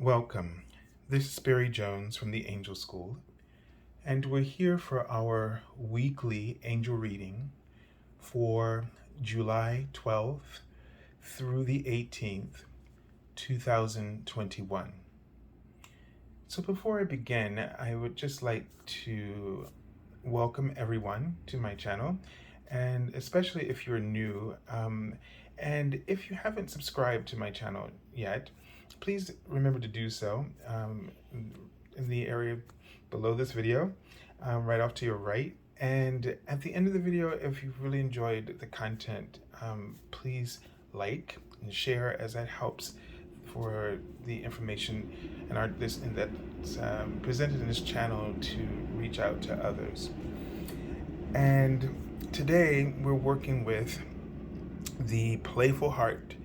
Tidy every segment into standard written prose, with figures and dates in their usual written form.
Welcome. This is Barry Jones from the Angel School, and we're here for our weekly angel reading for July 12th through the 18th, 2021. So before I begin, I would just like to welcome everyone to my channel, and especially if you're new, and if you haven't subscribed to my channel yet, please remember to do so in the area below this video, right off to your right. And at the end of the video, if you've really enjoyed the content, please like and share, as that helps for the information and that's presented in this channel to reach out to others. And today we're working with the Playful Heart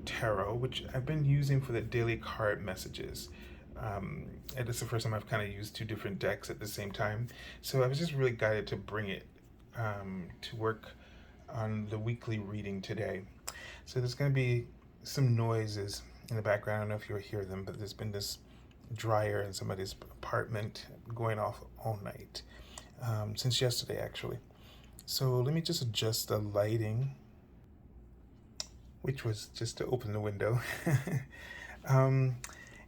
Tarot, which I've been using for the daily card messages. And it's the first time I've kind of used two different decks at the same time. So I was just really guided to bring it to work on the weekly reading today. So there's going to be some noises in the background. I don't know if you'll hear them, but there's been this dryer in somebody's apartment going off all night, since yesterday actually. So let me just adjust the lighting, which was just to open the window. And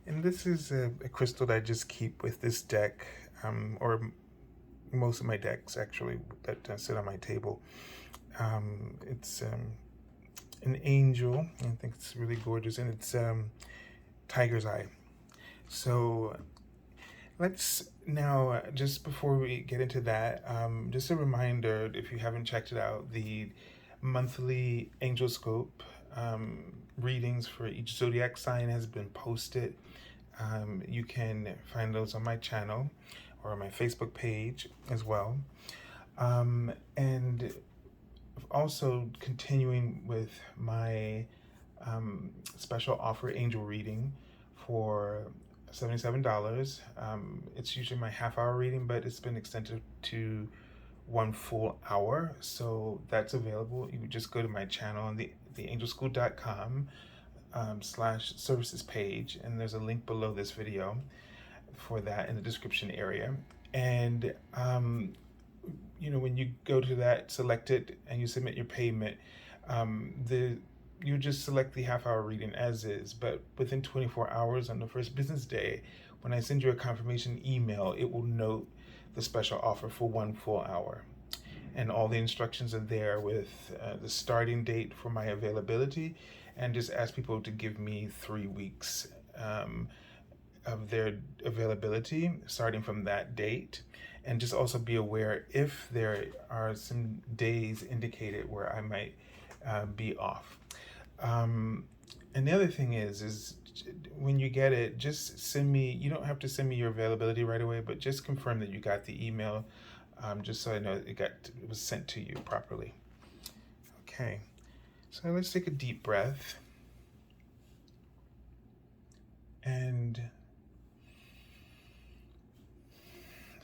this is a crystal that I just keep with this deck, or most of my decks actually that sit on my table. It's an angel. I think it's really gorgeous, and it's tiger's eye. So let's now, just before we get into that, just a reminder, if you haven't checked it out, the monthly angel scope readings for each zodiac sign has been posted. You can find those on my channel or on my Facebook page as well. And also continuing with my special offer angel reading for $77. It's usually my half-hour reading, but it's been extended to 1 full hour, so that's available. You would just go to my channel on theangelschool.com /services page, and there's a link below this video for that in the description area. And when you go to that, select it, and you submit your payment, you just select the half-hour reading as is, but within 24 hours on the first business day, when I send you a confirmation email, it will note the special offer for 1 full hour. And all the instructions are there with the starting date for my availability, and just ask people to give me 3 weeks of their availability starting from that date. And just also be aware if there are some days indicated where I might be off. And the other thing is when you get it, just send me, you don't have to send me your availability right away, but just confirm that you got the email, just so I know it was sent to you properly. Okay, so let's take a deep breath. And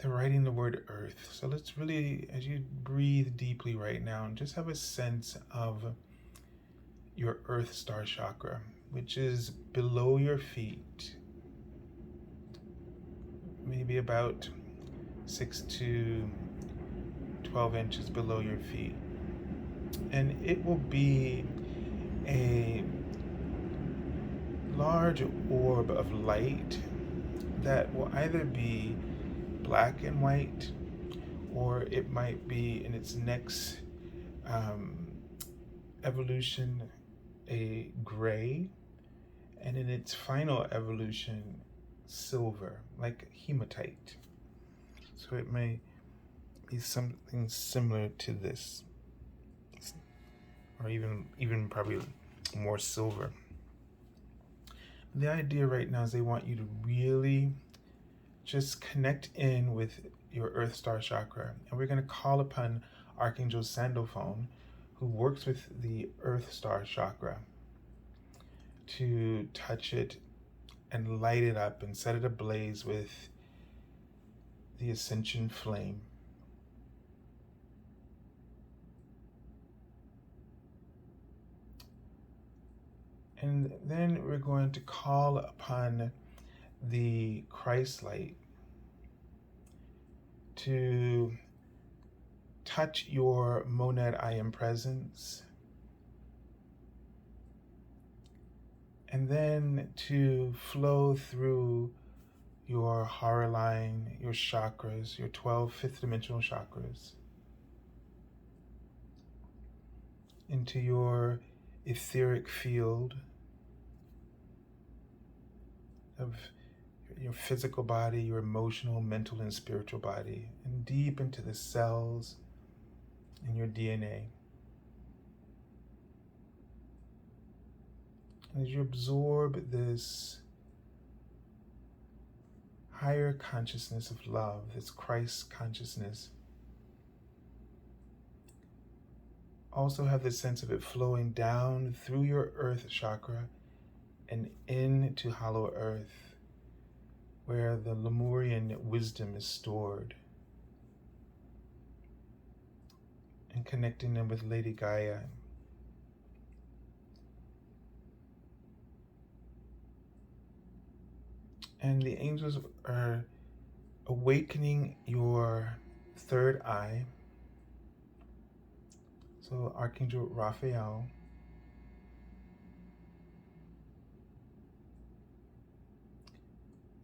they're writing the word earth. So let's really, as you breathe deeply right now, just have a sense of your earth star chakra, which is below your feet, maybe about 6 to 12 inches below your feet. And it will be a large orb of light that will either be black and white, or it might be in its next evolution a gray, and in its final evolution silver, like hematite. So it may be something similar to this, or even probably more silver. The idea right now is they want you to really just connect in with your earth star chakra, and we're going to call upon Archangel Sandalphon, who works with the earth star chakra, to touch it and light it up and set it ablaze with the ascension flame. And then we're going to call upon the Christ light to touch your monad I am presence, and then to flow through your heart line, your chakras, your 12 fifth dimensional chakras, into your etheric field of your physical body, your emotional, mental, and spiritual body, and deep into the cells in your DNA. As you absorb this higher consciousness of love, this Christ consciousness, also have the sense of it flowing down through your earth chakra and into hollow earth, where the Lemurian wisdom is stored, and connecting them with Lady Gaia. And the angels are awakening your third eye. So Archangel Raphael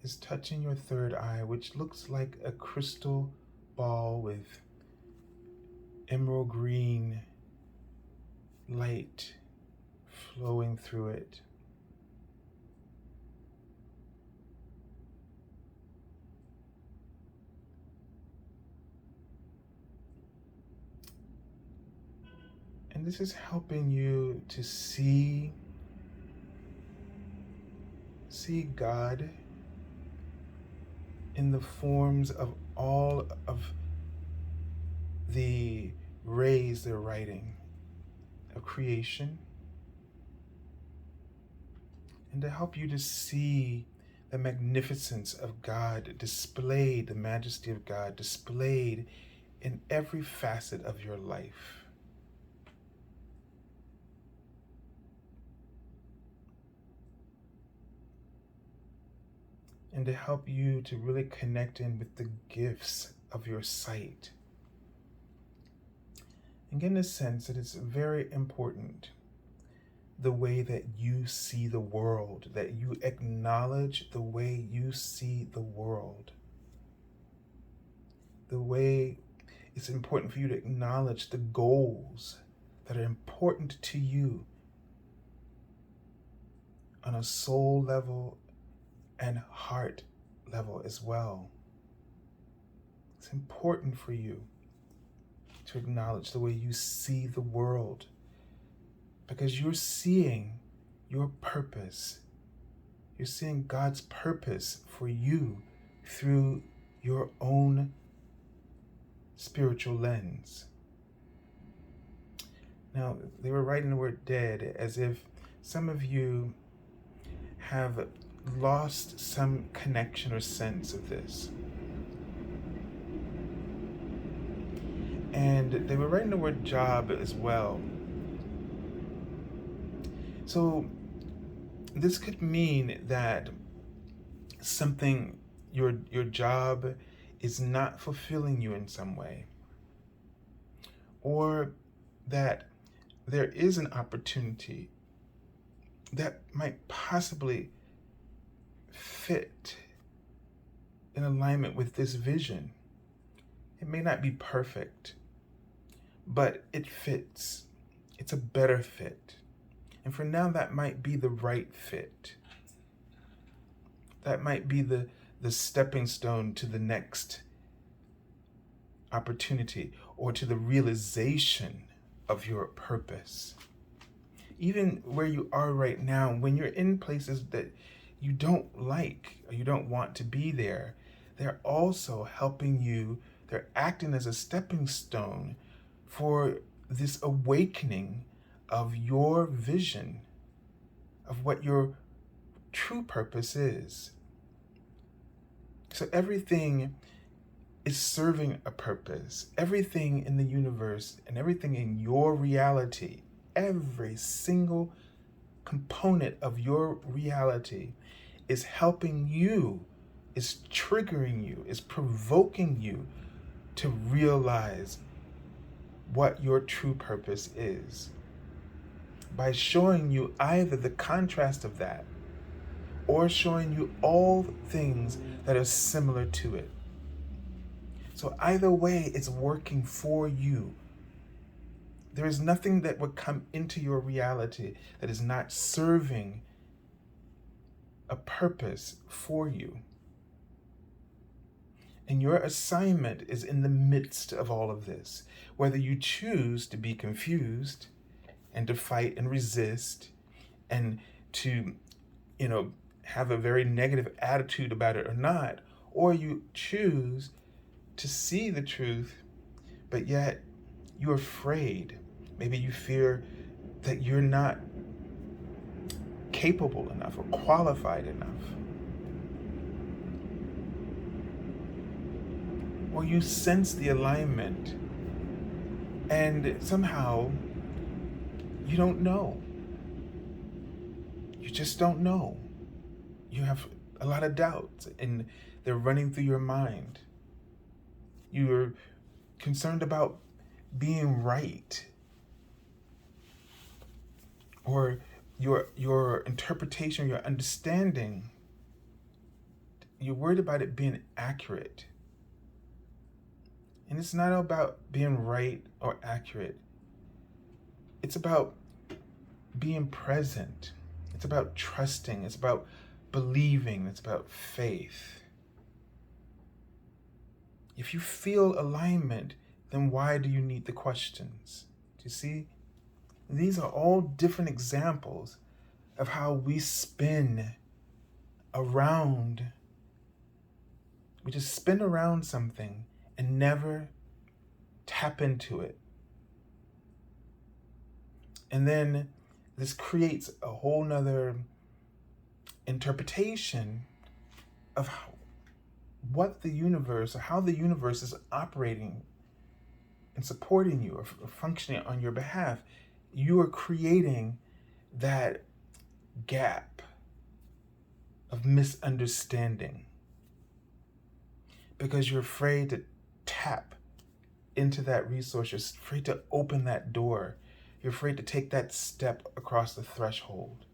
is touching your third eye, which looks like a crystal ball with emerald green light flowing through it. And this is helping you to see God in the forms of all of the rays they're writing of creation, and to help you to see the magnificence of God displayed, the majesty of God displayed in every facet of your life. And to help you to really connect in with the gifts of your sight. And get a sense that it's very important the way that you see the world, that you acknowledge the way you see the world. The way it's important for you to acknowledge the goals that are important to you on a soul level and heart level as well. It's important for you to acknowledge the way you see the world, because you're seeing your purpose. You're seeing God's purpose for you through your own spiritual lens. Now, they were writing the word dead as if some of you have lost some connection or sense of this. And they were writing the word job as well. So this could mean that something, your job is not fulfilling you in some way, or that there is an opportunity that might possibly fit in alignment with this vision. It may not be perfect, but it fits. It's a better fit. And for now, that might be the right fit. That might be the stepping stone to the next opportunity, or to the realization of your purpose. Even where you are right now, when you're in places that you don't like or you don't want to be there, they're also helping you. They're acting as a stepping stone for this awakening of your vision of what your true purpose is. So everything is serving a purpose. Everything in the universe and everything in your reality, every single component of your reality is helping you, is triggering you, is provoking you to realize what your true purpose is, by showing you either the contrast of that or showing you all things that are similar to it. So either way, it's working for you. There is nothing that would come into your reality that is not serving a purpose for you. And your assignment is in the midst of all of this. Whether you choose to be confused and to fight and resist and to, have a very negative attitude about it or not, or you choose to see the truth, but yet you're afraid. Maybe you fear that you're not capable enough or qualified enough. Or you sense the alignment and somehow you don't know. You just don't know. You have a lot of doubts and they're running through your mind. You're concerned about being right, or your interpretation, your understanding. You're worried about it being accurate. And it's not about being right or accurate. It's about being present. It's about trusting. It's about believing. It's about faith. If you feel alignment, then why do you need the questions? Do you see? These are all different examples of how we spin around. We just spin around something and never tap into it. And then this creates a whole nother interpretation of what the universe, or how the universe is operating and supporting you or functioning on your behalf. You are creating that gap of misunderstanding because you're afraid to tap into that resource. You're afraid to open that door. You're afraid to take that step across the threshold.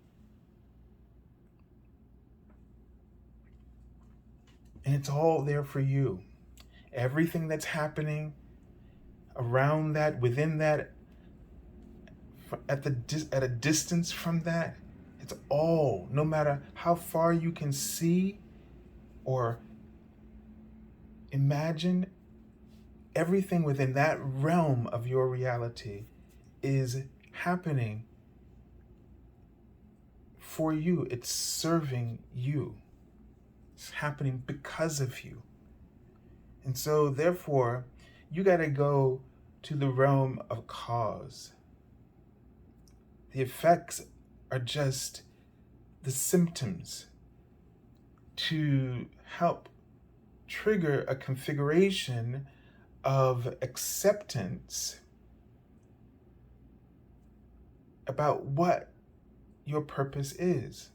And it's all there for you. Everything that's happening around that, within that, at a distance from that, it's all, no matter how far you can see or imagine, everything within that realm of your reality is happening for you. It's serving you. It's happening because of you. And so therefore, you got to go to the realm of cause. The effects are just the symptoms to help trigger a configuration of acceptance about what your purpose is.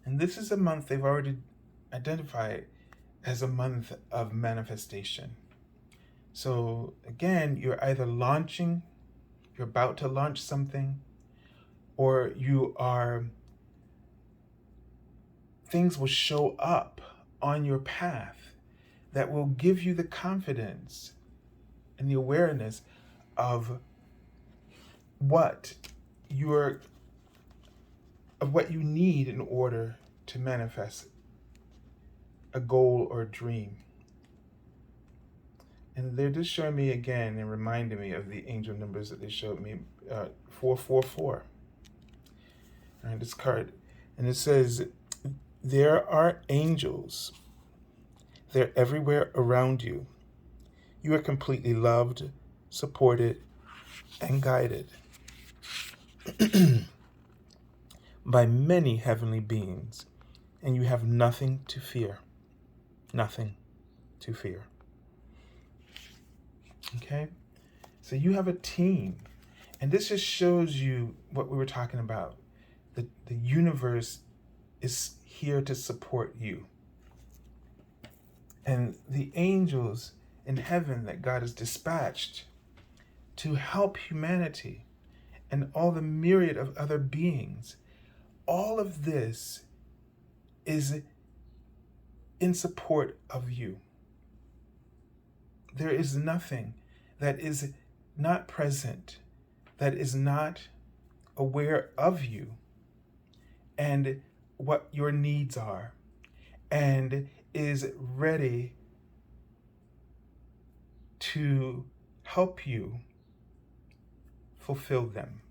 And this is a month they've already identified as a month of manifestation. So again, you're either launching, you're about to launch something, or things will show up on your path that will give you the confidence and the awareness of what you need in order to manifest a goal or a dream. And they're just showing me again and reminding me of the angel numbers that they showed me, 444. And this card, and it says, there are angels. They're everywhere around you. You are completely loved, supported, and guided by many heavenly beings, and you have nothing to fear. Nothing to fear. Okay? So you have a team, And this just shows you what we were talking about. The universe is here to support you. And the angels in heaven that God has dispatched to help humanity and all the myriad of other beings, all of this is in support of you. There is nothing that is not present, that is not aware of you and what your needs are, and is ready to help you fulfill them.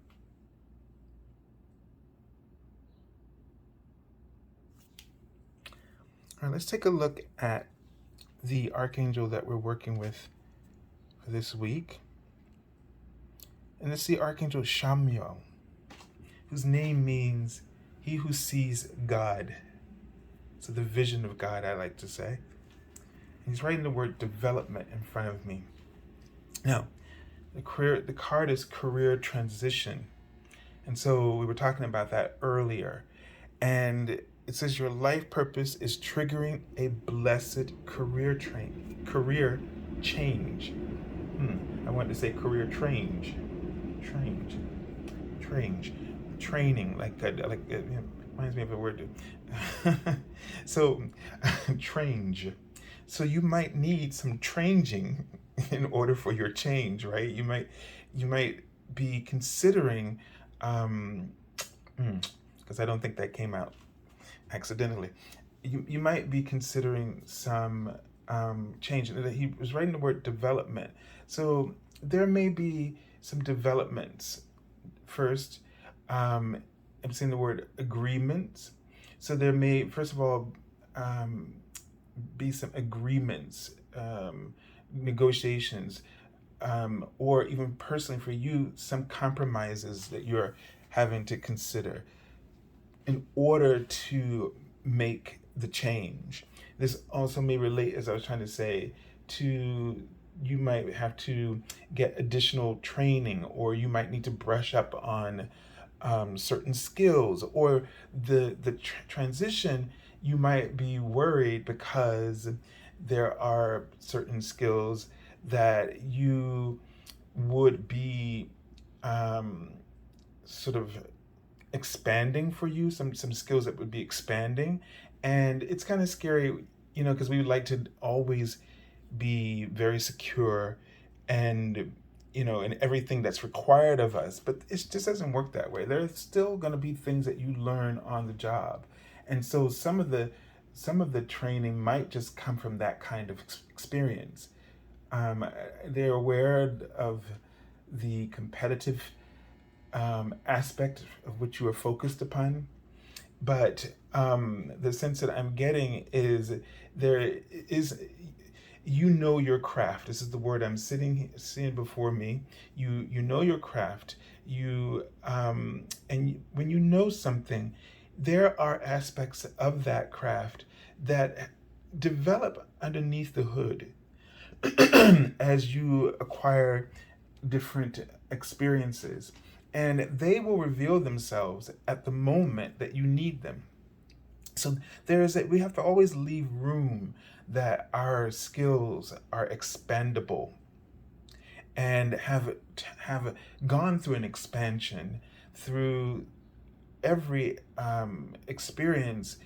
All right, let's take a look at the archangel that we're working with for this week. And it's the Archangel Chamuel, whose name means he who sees God. So the vision of God, I like to say. And he's writing the word development in front of me. Now, the card is career transition. And so we were talking about that earlier. And it says your life purpose is triggering a blessed career change. I wanted to say career training, it reminds me of a word. So, change. So you might need some changing in order for your change, right? You might be considering, because I don't think that came out accidentally. You might be considering some change. He was writing the word development. So there may be some developments. First, I'm seeing the word agreements. So there may, first of all, be some agreements, negotiations, or even personally for you, some compromises that you're having to consider in order to make the change. This also may relate, as I was trying to say, to you might have to get additional training, or you might need to brush up on certain skills, or the transition. You might be worried because there are certain skills that you would be sort of expanding for you, some skills that would be expanding. And it's kind of scary, because we would like to always be very secure and in everything that's required of us, but it just doesn't work that way. There's still going to be things that you learn on the job, and so some of the training might just come from that kind of experience. They're aware of the competitive aspect of which you are focused upon, but the sense that I'm getting is there is, your craft. This is the word I'm seeing before me. You know your craft. And when you know something, there are aspects of that craft that develop underneath the hood as you acquire different experiences, and they will reveal themselves at the moment that you need them. So we have to always leave room that our skills are expandable and have gone through an expansion through every experience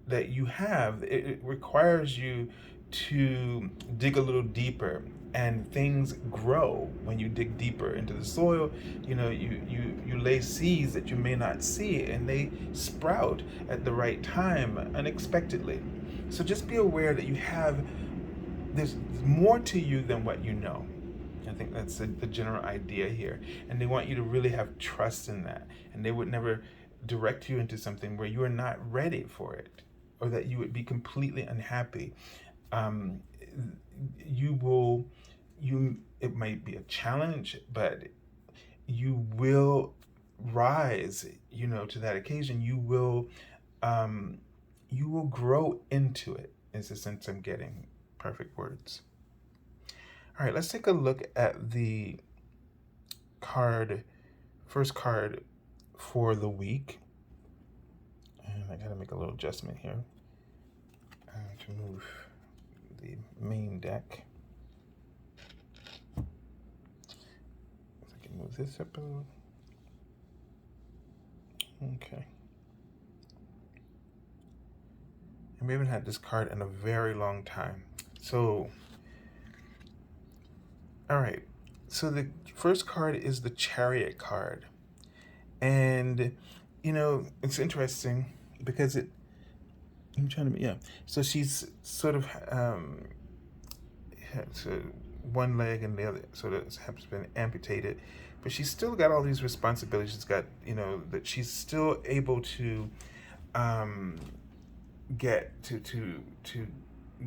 that you have. It requires you to dig a little deeper, and things grow when you dig deeper into the soil. You lay seeds that you may not see, and they sprout at the right time unexpectedly. So just be aware that there's more to you than what you know. I think that's the general idea here, and they want you to really have trust in that, and they would never direct you into something where you are not ready for it, or that you would be completely unhappy. It might be a challenge, but you will rise, to that occasion. You will grow into it, is the sense I'm getting. Perfect words. All right, let's take a look at the card first card for the week. And I gotta make a little adjustment here to move the main deck. I can move this up a little. Okay. And we haven't had this card in a very long time. So, all right. So the first card is the Chariot card. And, it's interesting because I'm trying to, yeah. So she's sort of, so one leg and the other sort of has been amputated, but she's still got all these responsibilities. She's got, that she's still able to get to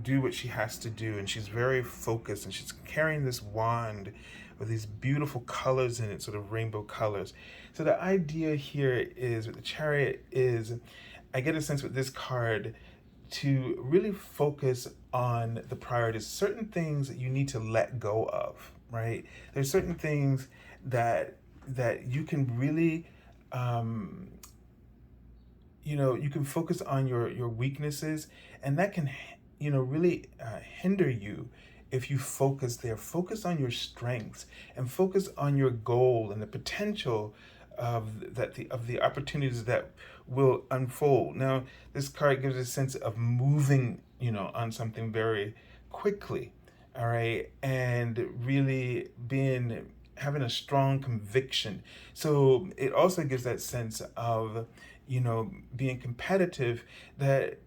do what she has to do, and she's very focused, and she's carrying this wand with these beautiful colors in it, sort of rainbow colors. So the idea here is with the Chariot is, I get a sense with this card to really focus on the priorities, certain things that you need to let go of, right? There's certain things that you can really you can focus on your weaknesses, and that can really hinder you if you focus there. Focus on your strengths and focus on your goal and the potential of the opportunities that will unfold. Now, this card gives a sense of moving, on something very quickly, all right, and really having a strong conviction. So it also gives that sense of, being competitive, that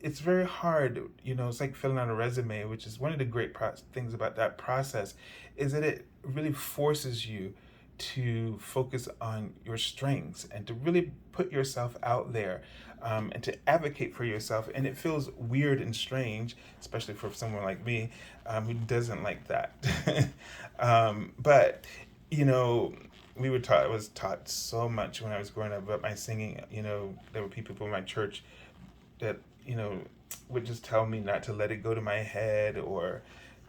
it's very hard, it's like filling out a resume, which is one of the great things about that process, is that it really forces you to focus on your strengths and to really put yourself out there, and to advocate for yourself. And it feels weird and strange, especially for someone like me, who doesn't like that. But, I was taught so much when I was growing up about my singing. There were people in my church that, would just tell me not to let it go to my head, or,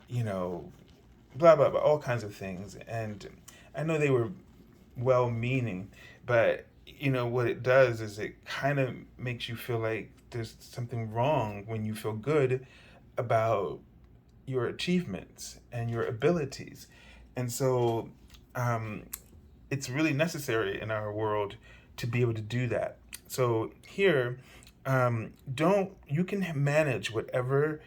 blah, blah, blah, all kinds of things. And I know they were well-meaning, but, what it does is it kind of makes you feel like there's something wrong when you feel good about your achievements and your abilities. And so it's really necessary in our world to be able to do that. So here, you can manage whatever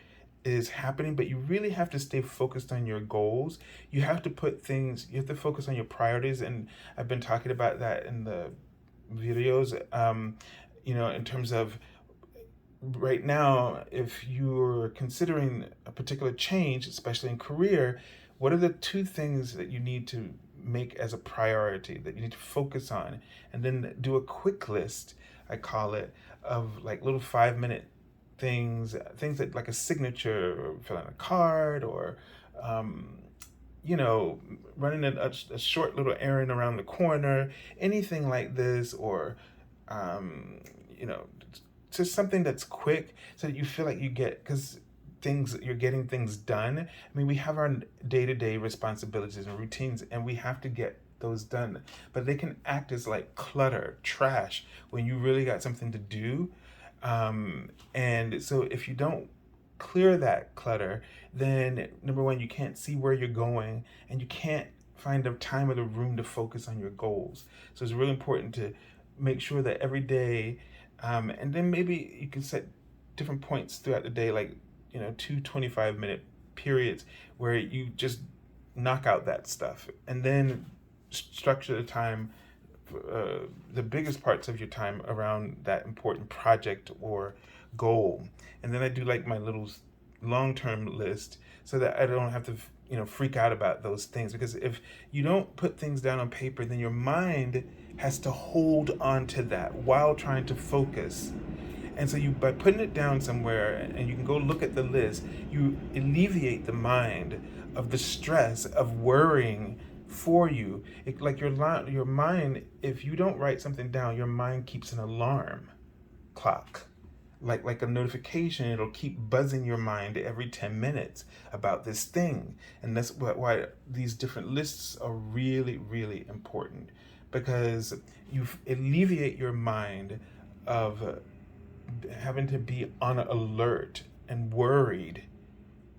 is happening, but you really have to stay focused on your goals. You have to focus on your priorities. And I've been talking about that in the videos, in terms of right now, if you're considering a particular change, especially in career, what are the two things that you need to make as a priority, that you need to focus on? And then do a quick list, I call it, of like little 5-minute things that, like a signature, or fill out a card, or running a short little errand around the corner, anything like this, or just something that's quick, so that you feel like you're getting things done. I mean, we have our day-to-day responsibilities and routines, and we have to get those done, but they can act as like clutter, trash, when you really got something to do. And so if you don't clear that clutter, then number one, you can't see where you're going, and you can't find the time or the room to focus on your goals. So it's really important to make sure that every day, and then maybe you can set different points throughout the day, like 2 25-minute periods where you just knock out that stuff, and then structure the time, the biggest parts of your time, around that important project or goal. And then I do like my little long-term list, so that I don't have to freak out about those things, because if you don't put things down on paper, then your mind has to hold on to that while trying to focus. And so by putting it down somewhere, and you can go look at the list, you alleviate the mind of the stress of worrying for you. Like your mind, if you don't write something down, your mind keeps an alarm clock, like a notification. It'll keep buzzing your mind every 10 minutes about this thing. And that's why these different lists are really, really important, because you alleviate your mind of having to be on alert and worried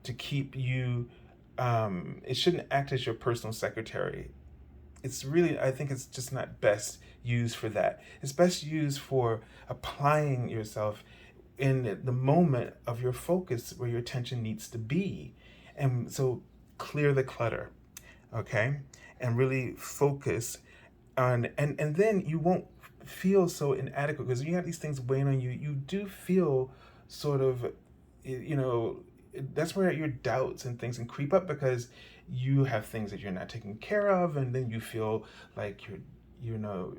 to keep you. It shouldn't act as your personal secretary. It's really, I think it's just not best used for that. It's best used for applying yourself in the moment of your focus where your attention needs to be. And so clear the clutter, okay? And really focus on, and then you won't feel so inadequate, because when you have these things weighing on you, you do feel sort of, you know, that's where your doubts and things can creep up, because you have things that you're not taking care of, and then you feel like you're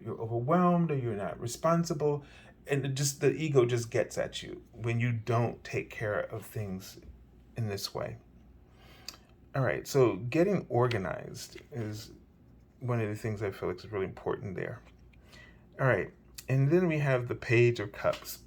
overwhelmed, or you're not responsible, and just the ego just gets at you when you don't take care of things in this way. All right, so getting organized is one of the things I feel like is really important there. All right, and then we have the Page of Cups.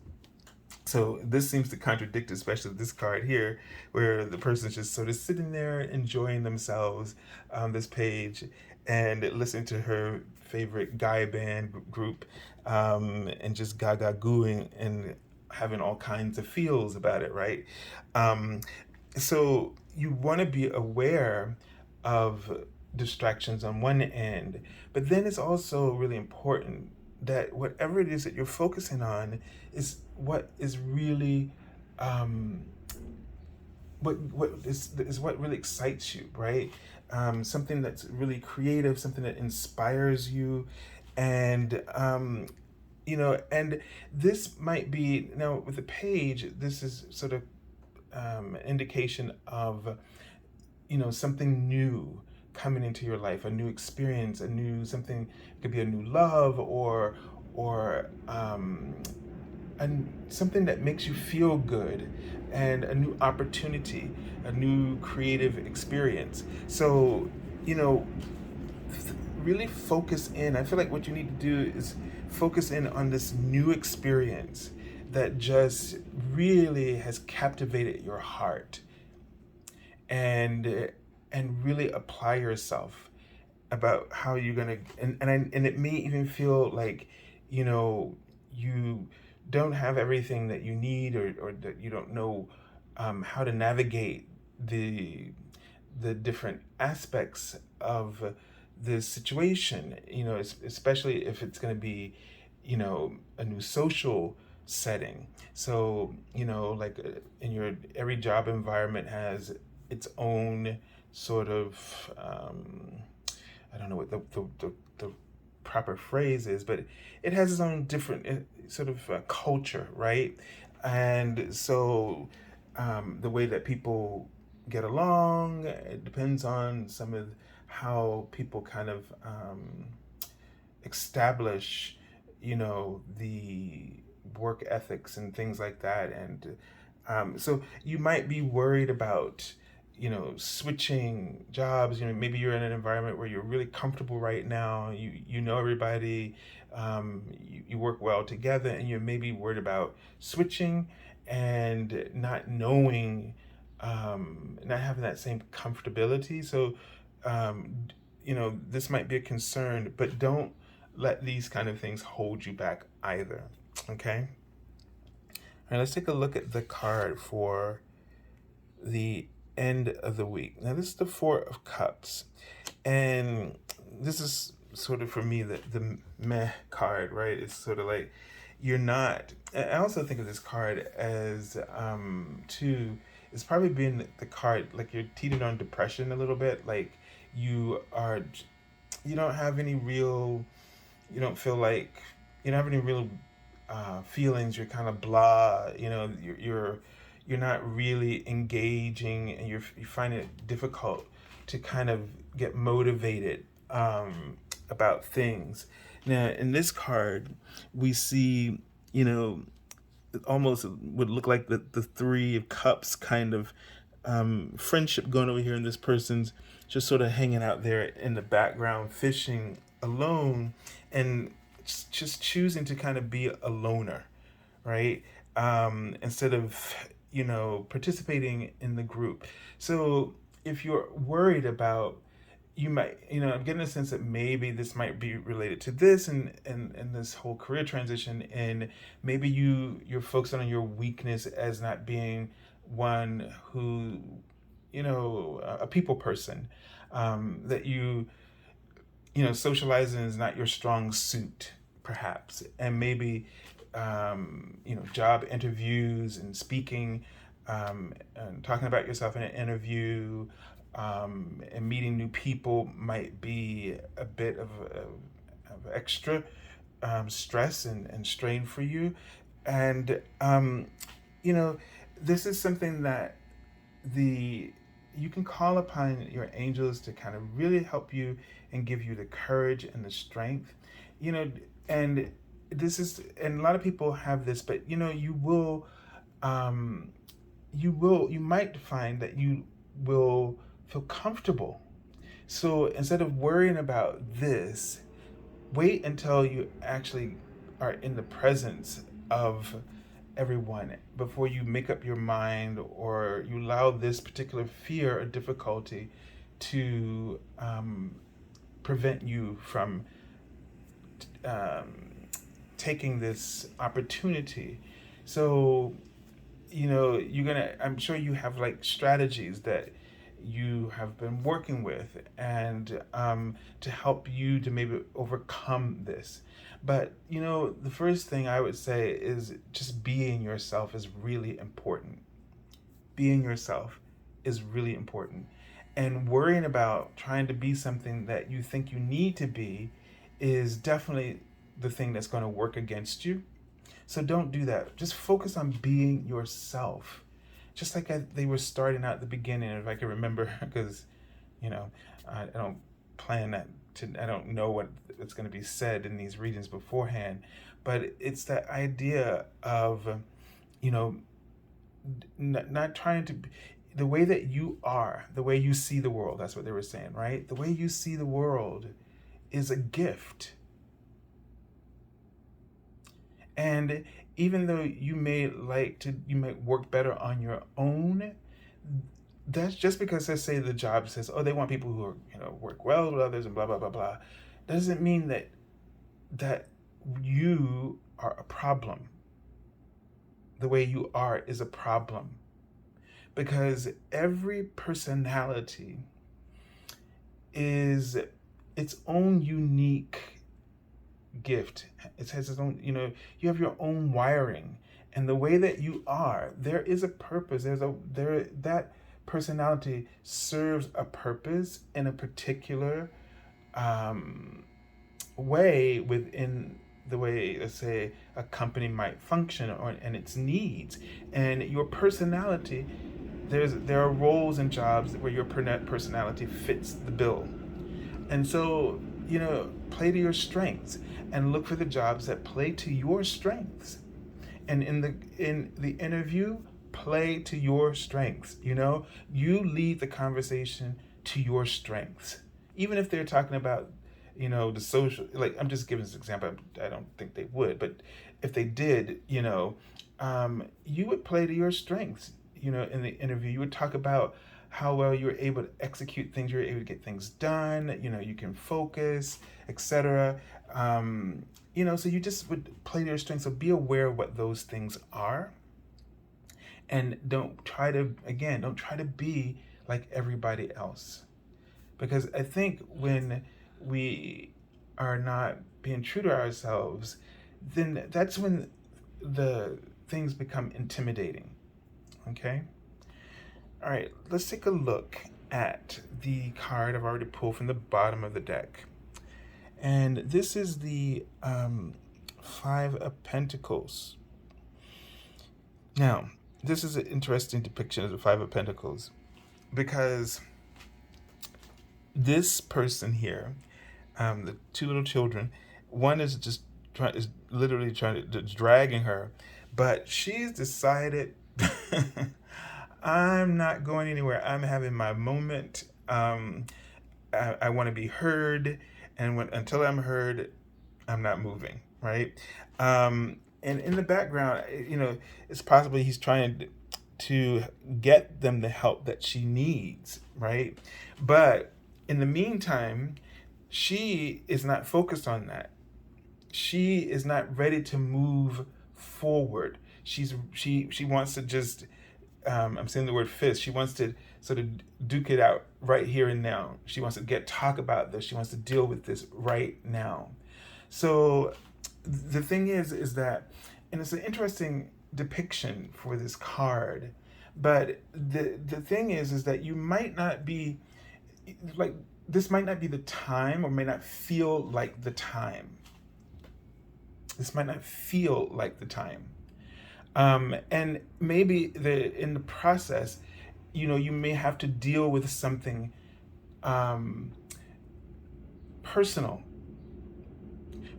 So this seems to contradict, especially this card here, where the person's just sort of sitting there enjoying themselves on this page and listening to her favorite guy band group, and just gaga gooing and having all kinds of feels about it, right? Um, so you want to be aware of distractions on one end, but then it's also really important that whatever it is that you're focusing on is what is really, um, what is what really excites you, right? Something that's really creative, something that inspires you, and and this might be, now with the page, this is sort of indication of something new coming into your life, a new experience, a new something. It could be a new love, or and something that makes you feel good, and a new opportunity, a new creative experience. So you know really focus in. I feel like what you need to do is focus in on this new experience that just really has captivated your heart, and really apply yourself about how you're gonna, and it may even feel like you don't have everything that you need, or that you don't know how to navigate the different aspects of this situation, especially if it's going to be a new social setting. So like, in your every job environment has its own sort of, I don't know what the proper phrase is, but it has its own different sort of culture, right? And so the way that people get along, it depends on some of how people kind of establish, the work ethics and things like that. And so you might be worried about switching jobs. Maybe you're in an environment where you're really comfortable right now, you know everybody, you work well together, and you're maybe worried about switching and not knowing, not having that same comfortability. So this might be a concern, but don't let these kind of things hold you back either. Okay. All right, let's take a look at the card for the end of the week. Now, this is the Four of Cups, and this is sort of, for me, the meh card, right? It's sort of like you're not. I also think of this card as too. It's probably been the card like you're teetering on depression a little bit. Like you are, you don't have any real. You don't feel like you don't have any real feelings. You're kind of blah. You're not really engaging, and you find it difficult to kind of get motivated about things. Now, in this card, we see, it almost would look like the Three of Cups kind of friendship going over here, and this person's just sort of hanging out there in the background, fishing alone, and just choosing to kind of be a loner, right? Instead of participating in the group. So if you're worried about you might, I'm getting a sense that maybe this might be related to this and this whole career transition, and maybe you're focusing on your weakness as not being one who, a people person, that socializing is not your strong suit, perhaps, and maybe, job interviews and speaking, and talking about yourself in an interview, and meeting new people might be a bit of extra stress and strain for you. And, you know, this is something that the you can call upon your angels to kind of really help you and give you the courage and the strength, you know and and a lot of people have this, but um you might find that you will feel comfortable. So instead of worrying about this, wait until you actually are in the presence of everyone before you make up your mind, or you allow this particular fear or difficulty to prevent you from um, taking this opportunity. So, I'm sure you have like strategies that you have been working with, and to help you to maybe overcome this. But the first thing I would say is just being yourself is really important. Being yourself is really important. And worrying about trying to be something that you think you need to be is definitely the thing that's going to work against you. So don't do that. Just focus on being yourself. Just like they were starting out at the beginning, if I can remember, because, I don't plan that I don't know what's going to be said in these readings beforehand, but it's that idea of, you know, not trying to be, the way that you are, the way you see the world. That's what they were saying, right? The way you see the world is a gift. And even though you might work better on your own, that's just because, let's say, the job says, oh, they want people who are, work well with others and blah, blah, blah, blah. Doesn't mean that you are a problem. The way you are is a problem. Because every personality is its own unique gift. It has its own, you have your own wiring. And the way that you are, there is a purpose. That personality serves a purpose in a particular way within the way, let's say, a company might function, and its needs. And your personality, there are roles and jobs where your personality fits the bill. And so, play to your strengths and look for the jobs that play to your strengths. And in the interview, play to your strengths. You lead the conversation to your strengths. Even if they're talking about, the social, like, I'm just giving this example. I don't think they would, but if they did, you would play to your strengths. In the interview, you would talk about how well you're able to execute things, you're able to get things done, you can focus, etc. So you just would play to your strengths. So be aware of what those things are. And don't try to be like everybody else. Because I think when we are not being true to ourselves, then that's when the things become intimidating. Okay? All right, let's take a look at the card I've already pulled from the bottom of the deck. And this is the Five of Pentacles. Now, this is an interesting depiction of the Five of Pentacles, because this person here, the two little children, one is literally dragging her, but she's decided, I'm not going anywhere. I'm having my moment. I want to be heard, and until I'm heard, I'm not moving. Right? And in the background, it's possibly he's trying to get them the help that she needs. Right? But In the meantime, she is not focused on that. She is not ready to move forward. She wants to just I'm saying the word fist. She wants to sort of duke it out right here and now. She wants to talk about this. She wants to deal with this right now. So the thing is that, and it's an interesting depiction for this card, but the thing is that you might not be like, this might not be the time, or may not feel like the time. This might not feel like the time. And maybe in the process, you may have to deal with something personal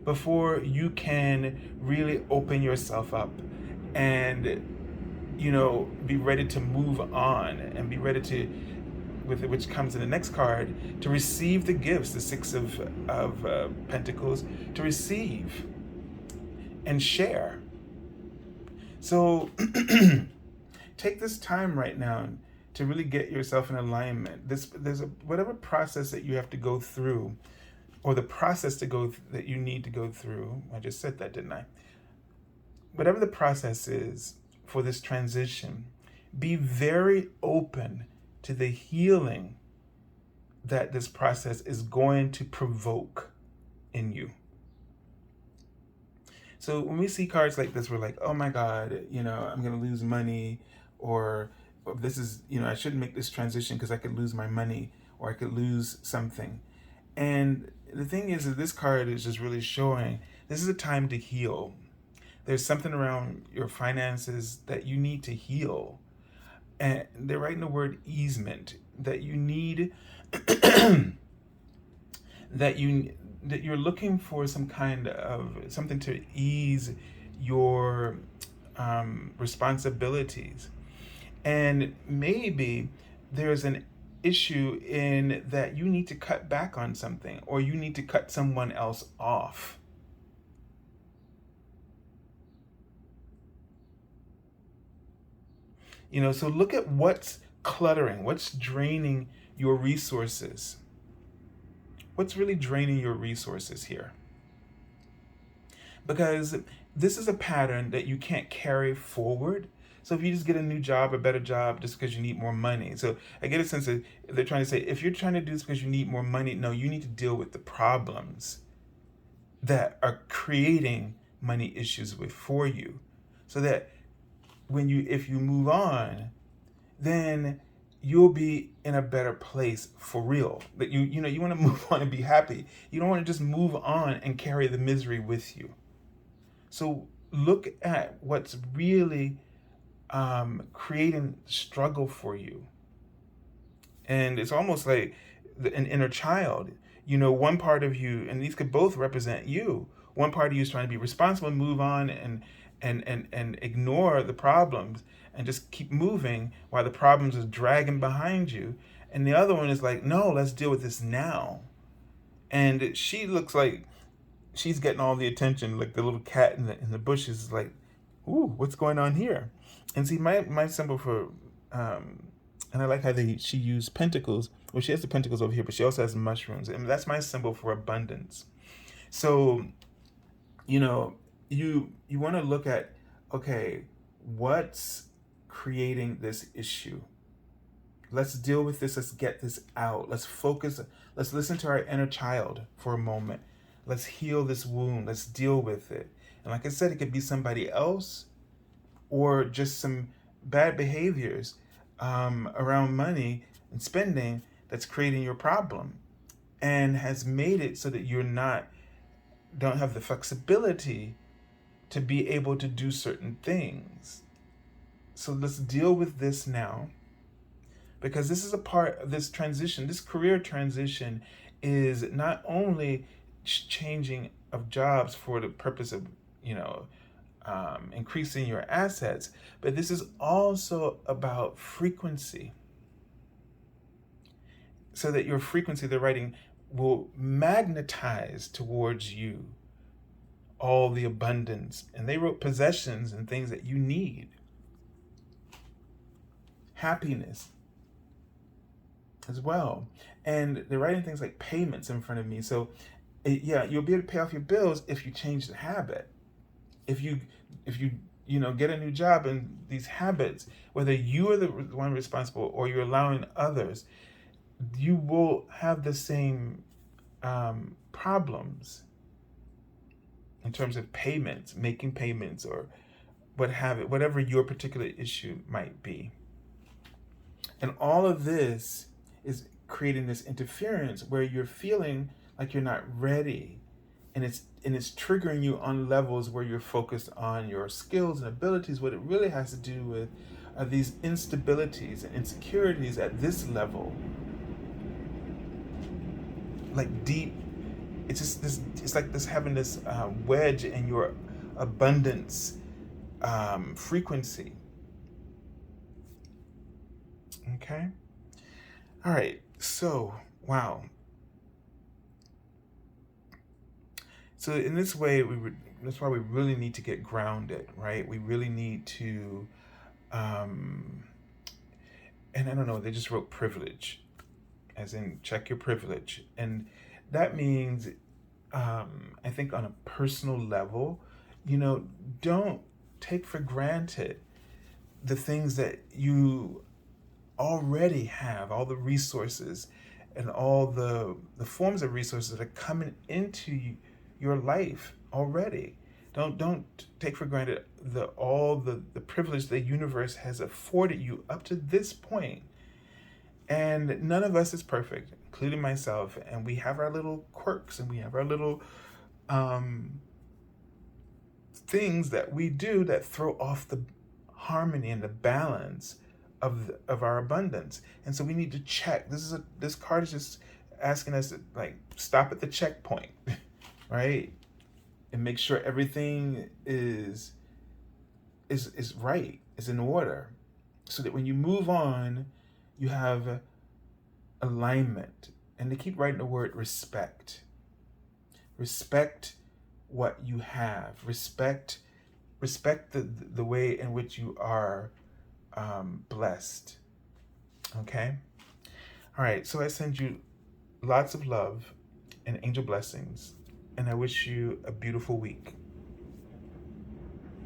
before you can really open yourself up and, be ready to move on, and be ready to, which comes in the next card, to receive the gifts, the Six of Pentacles, to receive and share. So take this time right now to really get yourself in alignment. There's whatever process that you have to go through, or the process that you need to go through. I just said that, didn't I? Whatever the process is for this transition, be very open to the healing that this process is going to provoke in you. So when we see cards like this, we're like, oh my God, I'm going to lose money, or this is, I shouldn't make this transition because I could lose my money, or I could lose something. And the thing is that this card is just really showing this is a time to heal. There's something around your finances that you need to heal. And they're writing the word easement, that you need, that you're looking for some kind of something to ease your responsibilities. And maybe there's an issue in that you need to cut back on something, or you need to cut someone else off. So look at what's cluttering, what's draining your resources. What's really draining your resources here? Because this is a pattern that you can't carry forward. So if you just get a new job, a better job, just because you need more money. So I get a sense that they're trying to say, if you're trying to do this because you need more money, no, you need to deal with the problems that are creating money issues for you. So that if you move on, then you'll be in a better place for real. That you want to move on and be happy. You don't want to just move on and carry the misery with you. So look at what's really creating struggle for you. And it's almost like an inner child. One part of you, and these could both represent you. One part of you is trying to be responsible and move on and ignore the problems and just keep moving while the problems are dragging behind you. And the other one is like, no, let's deal with this now. And she looks like she's getting all the attention, like the little cat in the bushes is like, ooh, what's going on here? And see, my symbol for, and I like how she used pentacles. Well, she has the pentacles over here, but she also has mushrooms. And that's my symbol for abundance. So, you want to look at, okay, what's creating this issue? Let's deal with this. Let's get this out. Let's focus. Let's listen to our inner child for a moment. Let's heal this wound. Let's deal with it. And like I said, it could be somebody else, or just some bad behaviors around money and spending that's creating your problem and has made it so that you're don't have the flexibility to be able to do certain things. So let's deal with this now, because this is a part of this transition. This career transition is not only changing of jobs for the purpose of, increasing your assets, but this is also about frequency. So that your frequency, the writing, will magnetize towards you all the abundance. And they wrote possessions and things that you need. Happiness as well. And they're writing things like payments in front of me. So yeah, you'll be able to pay off your bills if you change the habit. If you get a new job, and these habits, whether you are the one responsible or you're allowing others, you will have the same problems in terms of payments, making payments, or whatever your particular issue might be. And all of this is creating this interference where you're feeling like you're not ready, and it's triggering you on levels where you're focused on your skills and abilities. What it really has to do with are these instabilities and insecurities at this level, like deep. It's just this. It's like this having this wedge in your abundance frequency. Okay. All right. So wow. So in this way, that's why we really need to get grounded, right? We really need to, and I don't know. They just wrote privilege, as in check your privilege, and that means, I think on a personal level, don't take for granted the things that you already have, all the resources and all the forms of resources that are coming into your life already. Don't take for granted all the privilege the universe has afforded you up to this point. And none of us is perfect, including myself, and we have our little quirks, and we have our little things that we do that throw off the harmony and the balance of our abundance. And so we need to check. This card is just asking us to stop at the checkpoint, right? And make sure everything is right, is in order, so that when you move on, you have alignment. And they keep writing the word respect. Respect what you have. Respect the way in which you are blessed. Okay? All right, so I send you lots of love and angel blessings, and I wish you a beautiful week.